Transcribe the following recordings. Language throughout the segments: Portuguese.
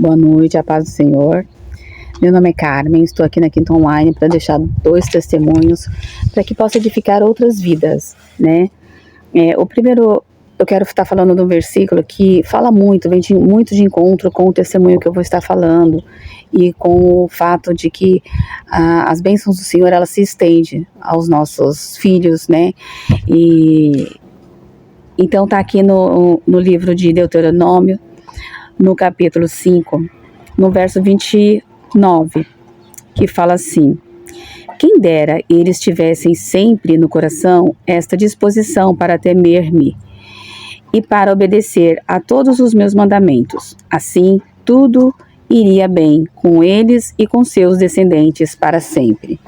Boa noite, a paz do Senhor. Meu nome é Carmen, estou aqui na Quinta Online para deixar 2 testemunhos para que possa edificar outras vidas, né? O primeiro, eu quero estar falando de um versículo que fala muito, vem muito de encontro com o testemunho que eu vou estar falando e com o fato de que as bênçãos do Senhor, elas se estendem aos nossos filhos, né? E então está aqui no livro de Deuteronômio, no capítulo 5, no verso 29, que fala assim: quem dera eles tivessem sempre no coração esta disposição para temer-me e para obedecer a todos os meus mandamentos. Assim, tudo iria bem com eles e com seus descendentes para sempre.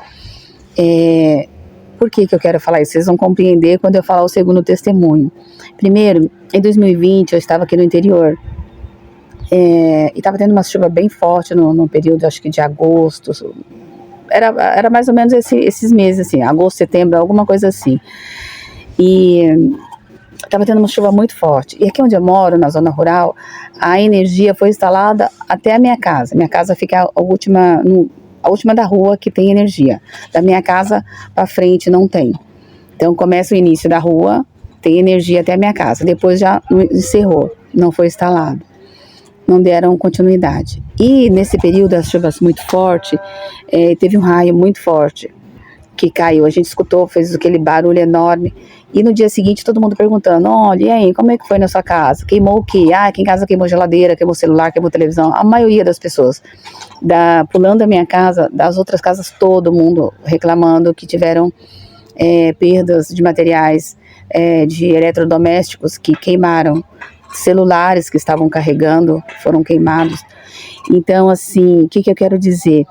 Por que eu quero falar isso? Vocês vão compreender quando eu falar o segundo testemunho. Primeiro, em 2020, eu estava aqui no interior, e estava tendo uma chuva bem forte no período, acho que de agosto, era mais ou menos esses meses, assim, agosto, setembro, alguma coisa assim. E estava tendo uma chuva muito forte. E aqui onde eu moro, na zona rural, a energia foi instalada até a minha casa. Minha casa fica a última da rua que tem energia. Da minha casa para frente não tem. Então começa o início da rua, tem energia até a minha casa. Depois já encerrou, não foi instalado. Não deram continuidade. E nesse período, as chuvas muito fortes, teve um raio muito forte que caiu. A gente escutou, fez aquele barulho enorme. E no dia seguinte, todo mundo perguntando: olha, e aí, como é que foi na sua casa? Queimou o quê? Aqui em casa queimou geladeira, queimou celular, queimou televisão. A maioria das pessoas, pulando da minha casa, das outras casas, todo mundo reclamando que tiveram perdas de materiais, de eletrodomésticos que queimaram. Celulares que estavam carregando foram queimados. Então, assim, o que eu quero dizer?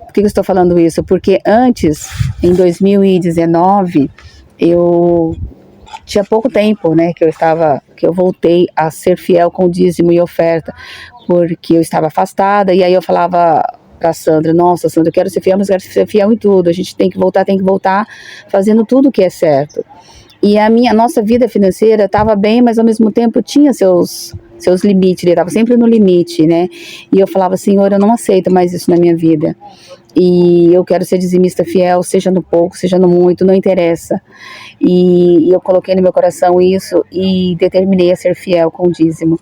Por que eu estou falando isso? Porque antes, em 2019, eu tinha pouco tempo, né, que eu voltei a ser fiel com dízimo e oferta, porque eu estava afastada, e aí eu falava para Sandra: nossa, Sandra, eu quero ser fiel, mas eu quero ser fiel em tudo, a gente tem que voltar fazendo tudo o que é certo. E a nossa vida financeira estava bem, mas ao mesmo tempo tinha seus limites, ele estava sempre no limite, né? E eu falava: Senhor, eu não aceito mais isso na minha vida. E eu quero ser dizimista fiel, seja no pouco, seja no muito, não interessa. E eu coloquei no meu coração isso e determinei a ser fiel com o dízimo.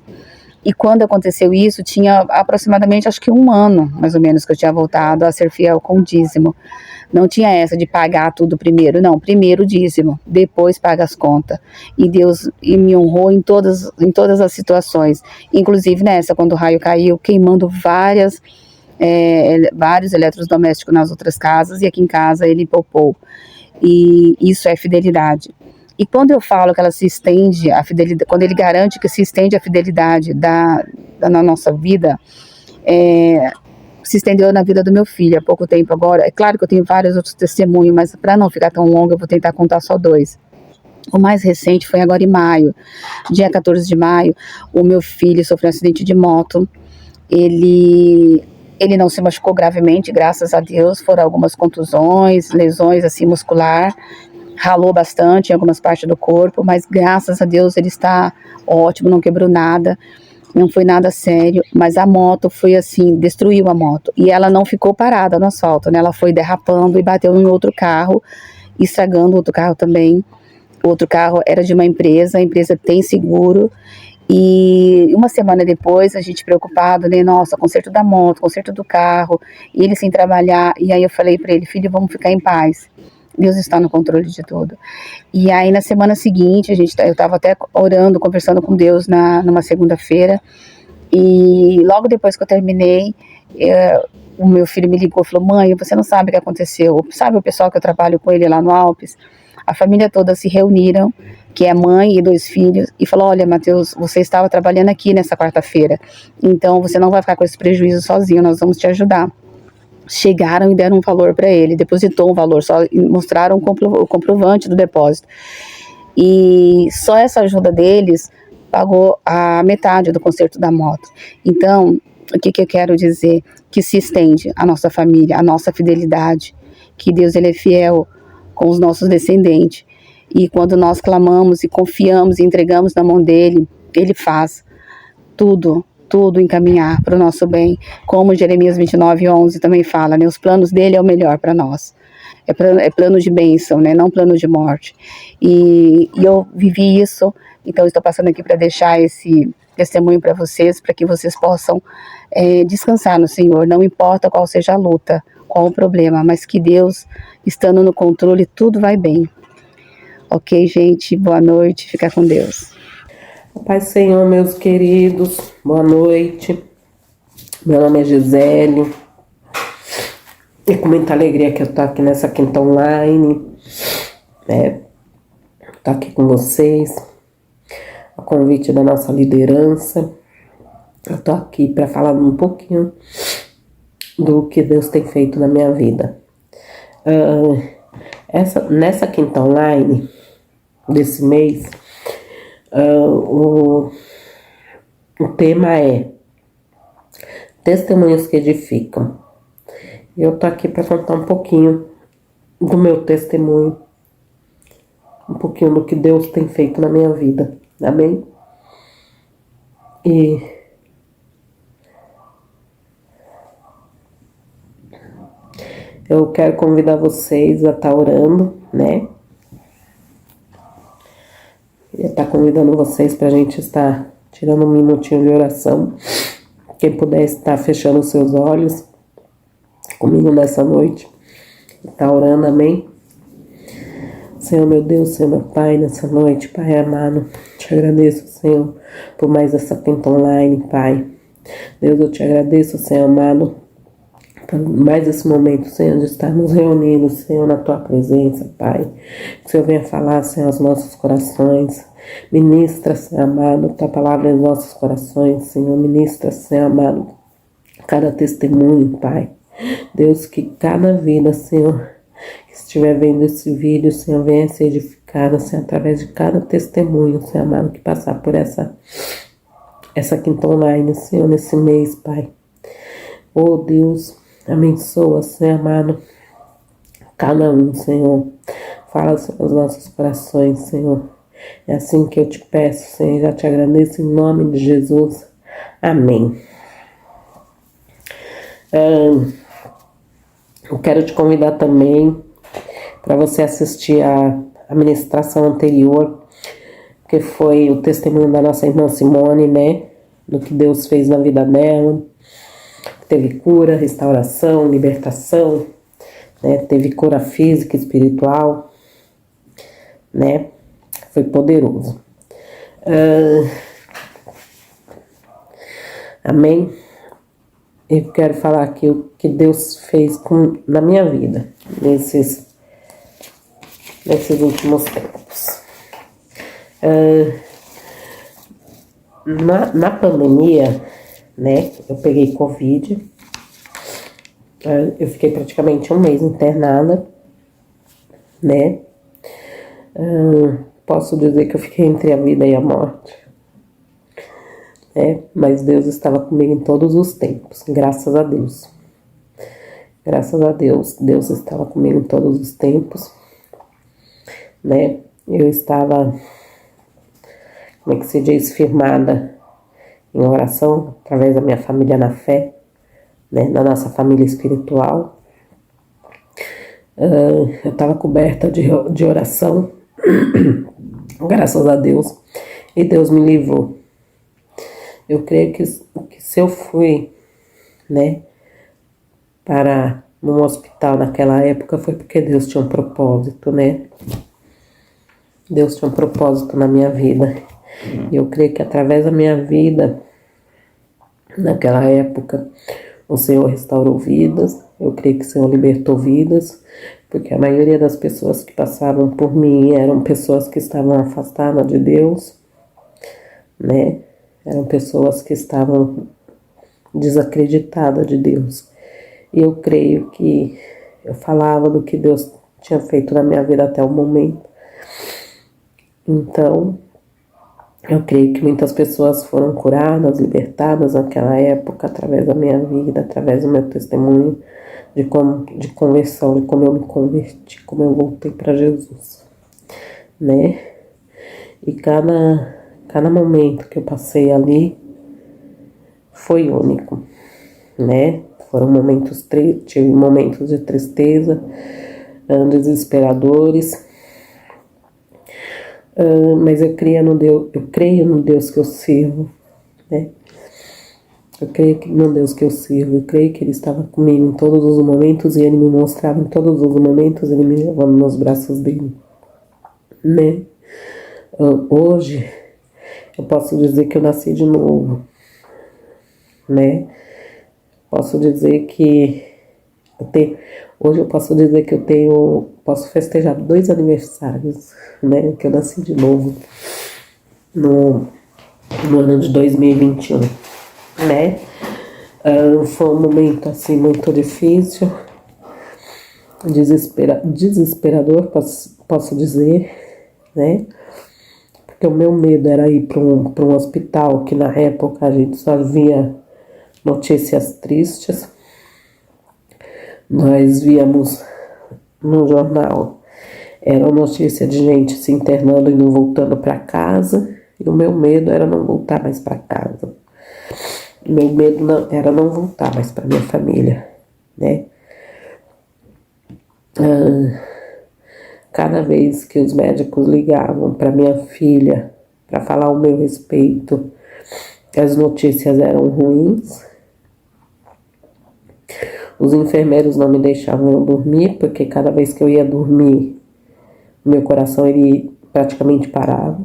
E quando aconteceu isso, tinha aproximadamente, acho que 1 ano, mais ou menos, que eu tinha voltado a ser fiel com o dízimo. Não tinha essa de pagar tudo primeiro, não, primeiro o dízimo, depois paga as contas. E Deus me honrou em todas as situações, inclusive nessa, quando o raio caiu, queimando vários eletrodomésticos nas outras casas, e aqui em casa ele poupou. E isso é fidelidade. E quando eu falo que ela se estende, a fidelidade, quando ele garante que se estende a fidelidade na nossa vida, se estendeu na vida do meu filho há pouco tempo agora. É claro que eu tenho vários outros testemunhos, mas para não ficar tão longo, eu vou tentar contar só 2. O mais recente foi agora em maio, dia 14 de maio, o meu filho sofreu um acidente de moto. Ele não se machucou gravemente, graças a Deus, foram algumas contusões, lesões assim muscular, ralou bastante em algumas partes do corpo, mas graças a Deus ele está ótimo, não quebrou nada. Não foi nada sério, mas a moto foi assim, destruiu a moto. E ela não ficou parada no asfalto, né? Ela foi derrapando e bateu em outro carro, estragando outro carro também. O outro carro era de uma empresa, a empresa tem seguro. E 1 semana depois, a gente preocupado, né? Nossa, conserto da moto, conserto do carro, e ele sem trabalhar. E aí eu falei para ele: filho, vamos ficar em paz. Deus está no controle de tudo. E aí na semana seguinte, eu estava até orando, conversando com Deus numa segunda-feira, e logo depois que eu terminei, o meu filho me ligou e falou: mãe, você não sabe o que aconteceu. Sabe o pessoal que eu trabalho com ele lá no Alpes? A família toda se reuniram, que é mãe e 2 filhos, e falou: olha, Matheus, você estava trabalhando aqui nessa quarta-feira, então você não vai ficar com esse prejuízo sozinho, nós vamos te ajudar. Chegaram e deram um valor para ele, depositou um valor, só mostraram o comprovante do depósito. E só essa ajuda deles pagou a metade do conserto da moto. Então, o que eu quero dizer? Que se estende a nossa família, a nossa fidelidade, que Deus ele é fiel com os nossos descendentes. E quando nós clamamos e confiamos e entregamos na mão dele, ele faz tudo tudo encaminhar para o nosso bem, como Jeremias 29:11 também fala, né? Os planos dele é o melhor para nós. É plano de bênção, né? Não plano de morte. E eu vivi isso, então estou passando aqui para deixar esse testemunho para vocês, para que vocês possam descansar no Senhor, não importa qual seja a luta, qual o problema, mas que Deus, estando no controle, tudo vai bem. Ok, gente? Boa noite, fica com Deus. Pai Senhor, meus queridos, boa noite. Meu nome é Gisele. E com muita alegria que eu tô aqui nessa quinta online, né? Tô aqui com vocês, a convite da nossa liderança. Eu tô aqui para falar um pouquinho do que Deus tem feito na minha vida. Nessa quinta online desse mês, o tema é Testemunhos que Edificam. Eu tô aqui para contar um pouquinho do meu testemunho, um pouquinho do que Deus tem feito na minha vida, amém? E eu quero convidar vocês a estar orando, né? Eu estar convidando vocês para a gente estar tirando um minutinho de oração. Quem puder estar fechando os seus olhos comigo nessa noite, tá orando, amém? Senhor meu Deus, Senhor meu Pai, nessa noite, Pai amado, te agradeço, Senhor, por mais essa quinta online, Pai. Deus, eu te agradeço, Senhor amado, por mais esse momento, Senhor, de estarmos reunidos, Senhor, na Tua presença, Pai. Que o Senhor venha falar, Senhor, aos nossos corações. Ministra, Senhor amado, Tua palavra em nossos corações, Senhor. Ministra, Senhor amado, cada testemunho, Pai. Deus, que cada vida, Senhor, que estiver vendo esse vídeo, Senhor, venha ser edificada, Senhor, através de cada testemunho, Senhor amado, que passar por essa quinta online, Senhor, nesse mês, Pai. Oh, Deus, abençoa, Senhor amado, cada um, Senhor. Fala, Senhor, aos nossos corações, Senhor. É assim que eu te peço, Senhor, já te agradeço em nome de Jesus. Amém. Eu quero te convidar também para você assistir a ministração anterior, que foi o testemunho da nossa irmã Simone, né? Do que Deus fez na vida dela. Teve cura, restauração, libertação, né? Teve cura física e espiritual, né? Foi poderoso. Amém? Eu quero falar aqui o que Deus fez na minha vida, nesses últimos tempos. Na pandemia, né, eu peguei Covid, eu fiquei praticamente um mês internada, né, posso dizer que eu fiquei entre a vida e a morte, né, mas Deus estava comigo em todos os tempos, graças a Deus. Graças a Deus, Deus estava comigo em todos os tempos, né, eu estava, como é que se diz, firmada em oração, através da minha família na fé, né, da nossa família espiritual. Eu estava coberta de oração, graças a Deus, e Deus me livrou. Eu creio que se eu fui, né, para um hospital naquela época, foi porque Deus tinha um propósito, né? Deus tinha um propósito na minha vida. E eu creio que através da minha vida, naquela época, o Senhor restaurou vidas. Eu creio que o Senhor libertou vidas, porque a maioria das pessoas que passavam por mim eram pessoas que estavam afastadas de Deus, né? Eram pessoas que estavam desacreditadas de Deus. E eu creio que eu falava do que Deus tinha feito na minha vida até o momento. Então, eu creio que muitas pessoas foram curadas, libertadas naquela época, através da minha vida, através do meu testemunho de conversão, de como eu me converti, como eu voltei para Jesus, né? E cada momento que eu passei ali, foi único, né? Foram momentos tive momentos de tristeza, desesperadores, mas eu creio no Deus que eu sirvo, né? Eu creio no Deus que eu sirvo, eu creio que Ele estava comigo em todos os momentos e Ele me mostrava em todos os momentos, Ele me levava nos braços dele, né? Hoje eu posso dizer que eu nasci de novo, né? Posso dizer que hoje eu posso dizer que posso festejar 2 aniversários, né? Que eu nasci de novo no ano de 2021, né? Foi um momento assim muito difícil, desesperador, posso dizer, né? Porque o meu medo era ir para um hospital, que na época a gente só via notícias tristes. Nós víamos no jornal, era notícia de gente se internando e não voltando para casa, e o meu medo era não voltar mais para casa. O meu medo era não voltar mais para minha família, né? Cada vez que os médicos ligavam para minha filha para falar o meu respeito, as notícias eram ruins. Os enfermeiros não me deixavam eu dormir, porque cada vez que eu ia dormir, meu coração ele praticamente parava.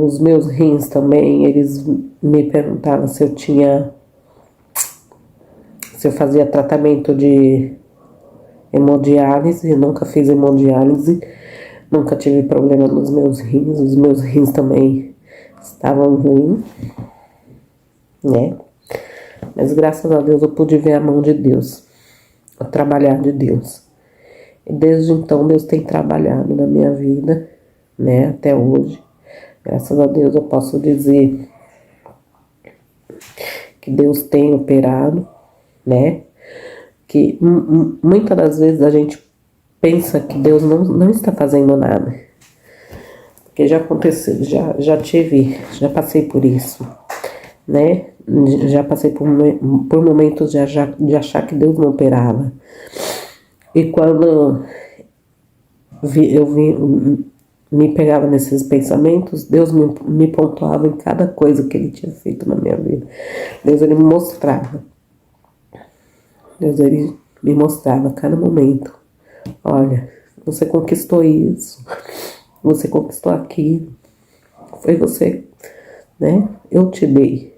Os meus rins também, eles me perguntavam se eu fazia tratamento de hemodiálise. Eu nunca fiz hemodiálise, nunca tive problema nos meus rins. Os meus rins também estavam ruins, né? Mas graças a Deus eu pude ver a mão de Deus, o trabalhar de Deus. E desde então Deus tem trabalhado na minha vida, né, até hoje. Graças a Deus eu posso dizer que Deus tem operado, né, que muitas das vezes a gente pensa que Deus não está fazendo nada. Porque já aconteceu, já passei por isso, né? Já passei por momentos de achar que Deus não operava. E quando me pegava nesses pensamentos, Deus me pontuava em cada coisa que Ele tinha feito na minha vida. Deus, Ele me mostrava. Deus, Ele me mostrava a cada momento. Olha, você conquistou isso. Você conquistou aquilo. Foi você, né? Eu te dei.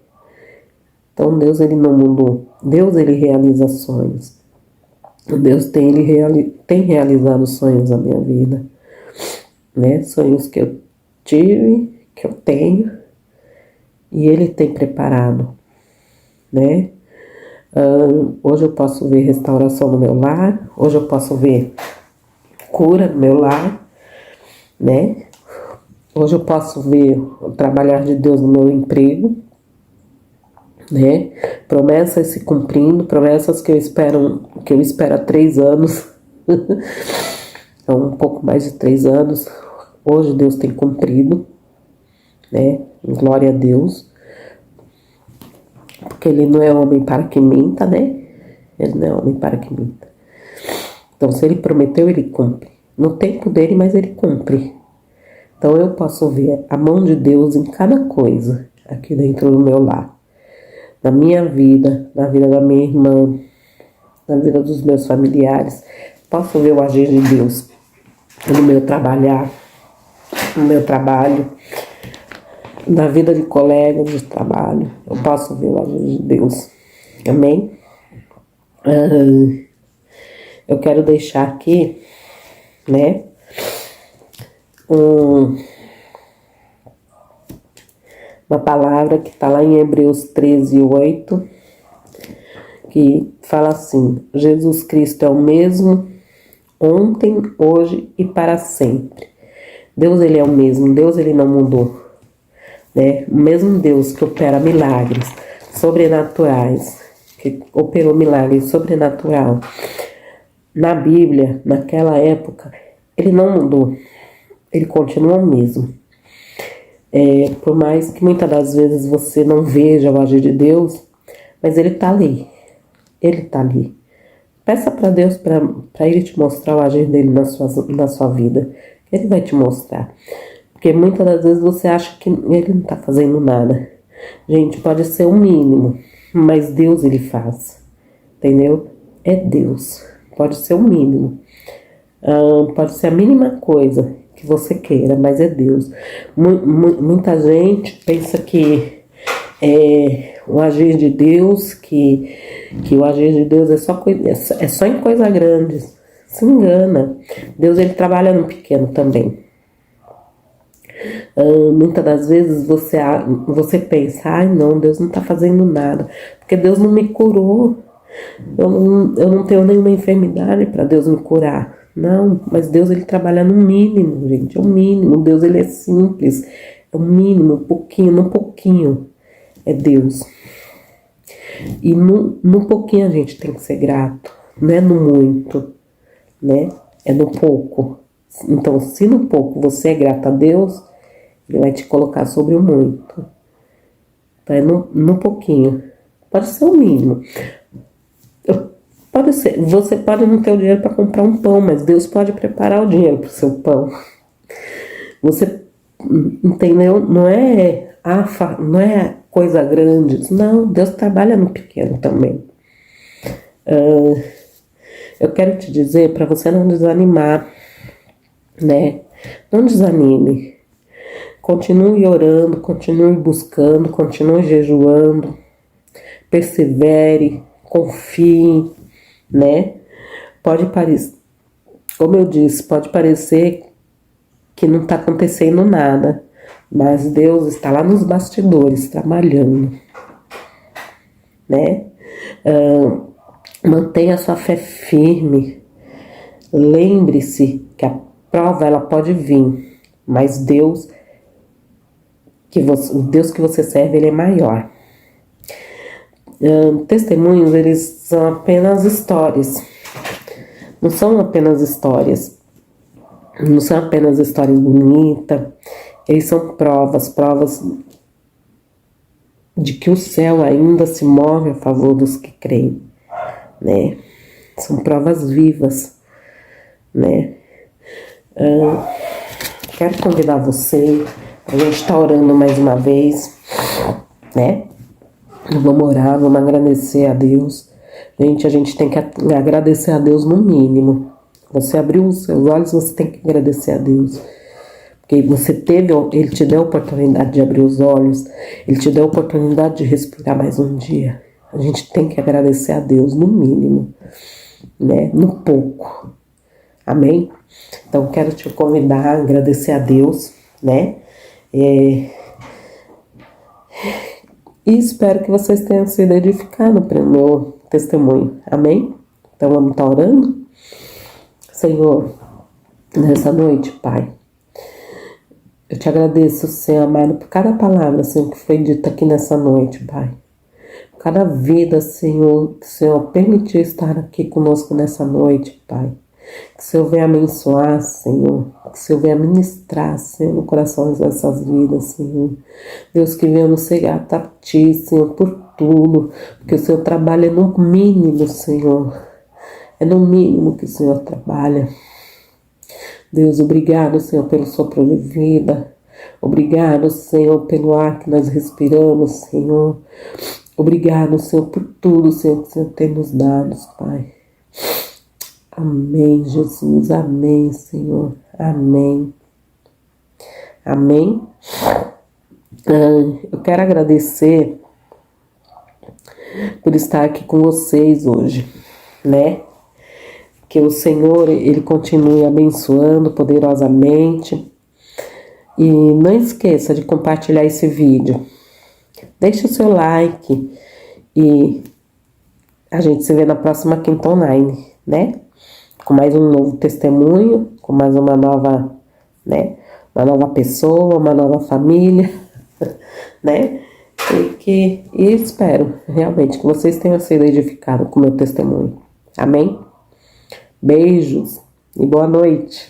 Então Deus, Ele não mudou. Deus, Ele realiza sonhos. Deus tem realizado sonhos na minha vida, né? Sonhos que eu tive, que eu tenho, e Ele tem preparado, né? Hoje eu posso ver restauração no meu lar. Hoje eu posso ver cura no meu lar, né? Hoje eu posso ver o trabalhar de Deus no meu emprego, né? Promessas se cumprindo, promessas que eu espero há 3 anos, então um pouco mais de 3 anos, hoje Deus tem cumprido, né? Glória a Deus, porque Ele não é homem para que minta, né? Ele não é homem para que minta. Então se Ele prometeu, Ele cumpre, no tempo dele, mas Ele cumpre. Então eu posso ver a mão de Deus em cada coisa aqui dentro do meu lar. Na minha vida, na vida da minha irmã, na vida dos meus familiares. Posso ver o agir de Deus no meu trabalhar, no meu trabalho, na vida de colegas de trabalho. Eu posso ver o agir de Deus. Amém? Eu quero deixar aqui, né, uma palavra que está lá em Hebreus 13:8, que fala assim: Jesus Cristo é o mesmo ontem, hoje e para sempre. Deus, Ele é o mesmo. Deus, Ele não mudou, né? O mesmo Deus que opera milagres sobrenaturais, que operou milagres sobrenatural na Bíblia, naquela época, Ele não mudou. Ele continua o mesmo. Por mais que muitas das vezes você não veja o agir de Deus, mas Ele tá ali. Ele tá ali. Peça para Deus para Ele te mostrar o agir dele na sua vida. Ele vai te mostrar. Porque muitas das vezes você acha que Ele não tá fazendo nada. Gente, pode ser o mínimo, mas Deus Ele faz. Entendeu? É Deus. Pode ser o mínimo. Pode ser a mínima coisa que você queira, mas é Deus. Muita gente pensa que o agir de Deus, que o agir de Deus é só em coisas grandes. Se engana. Deus Ele trabalha no pequeno também. Muitas das vezes você pensa, ai não, Deus não tá fazendo nada, porque Deus não me curou. Eu não tenho nenhuma enfermidade para Deus me curar. Não, mas Deus Ele trabalha no mínimo, gente, é o mínimo. Deus Ele é simples, é o mínimo, um pouquinho é Deus. E no pouquinho a gente tem que ser grato, não é no muito, né? É no pouco. Então, se no pouco você é grato a Deus, Ele vai te colocar sobre o muito. Então, é no pouquinho. Pode ser o mínimo. Pode ser, você pode não ter o dinheiro para comprar um pão, mas Deus pode preparar o dinheiro para o seu pão. Você entendeu? Não é coisa grande. Não, Deus trabalha no pequeno também. Eu quero te dizer para você não desanimar, né? Não desanime. Continue orando, continue buscando, continue jejuando. Persevere, confie, né? Pode parecer, como eu disse, pode parecer que não está acontecendo nada, mas Deus está lá nos bastidores trabalhando, né? Mantenha a sua fé firme. Lembre-se que a prova ela pode vir, mas o Deus que você serve, Ele é maior. Testemunhos, eles são apenas histórias. Não são apenas histórias. Não são apenas histórias bonitas. Eles são provas de que o céu ainda se move a favor dos que creem, né? São provas vivas, né? Quero convidar você, a gente está orando mais uma vez, né? Vamos orar, vamos agradecer a Deus. Gente, a gente tem que agradecer a Deus no mínimo. Você abriu os seus olhos, você tem que agradecer a Deus. Porque Ele te deu a oportunidade de abrir os olhos, Ele te deu a oportunidade de respirar mais um dia. A gente tem que agradecer a Deus no mínimo, né? No pouco. Amém? Então, quero te convidar a agradecer a Deus, né? E espero que vocês tenham sido edificados pelo meu testemunho. Amém? Então vamos estar orando? Senhor, nessa noite, Pai, eu te agradeço, Senhor amado, por cada palavra, Senhor, que foi dita aqui nessa noite, Pai. Por cada vida, Senhor, que o Senhor permitiu estar aqui conosco nessa noite, Pai. Que o Senhor venha abençoar, Senhor. Que o Senhor venha ministrar, Senhor, no coração dessas vidas, Senhor. Deus, que venha nos ser grato a Ti, Senhor, por tudo. Porque o Senhor trabalha no mínimo, Senhor. É no mínimo que o Senhor trabalha. Deus, obrigado, Senhor, pelo sopro de vida. Obrigado, Senhor, pelo ar que nós respiramos, Senhor. Obrigado, Senhor, por tudo, Senhor, que o Senhor tem nos dado, Pai. Amém, Jesus. Amém, Senhor. Amém. Amém. Eu quero agradecer por estar aqui com vocês hoje, né? Que o Senhor, Ele continue abençoando poderosamente. E não esqueça de compartilhar esse vídeo. Deixe o seu like e a gente se vê na próxima Quinta Online, né? Com mais um novo testemunho, com mais uma nova, né? Uma nova pessoa, uma nova família, né? E espero realmente que vocês tenham sido edificados com o meu testemunho. Amém? Beijos e boa noite.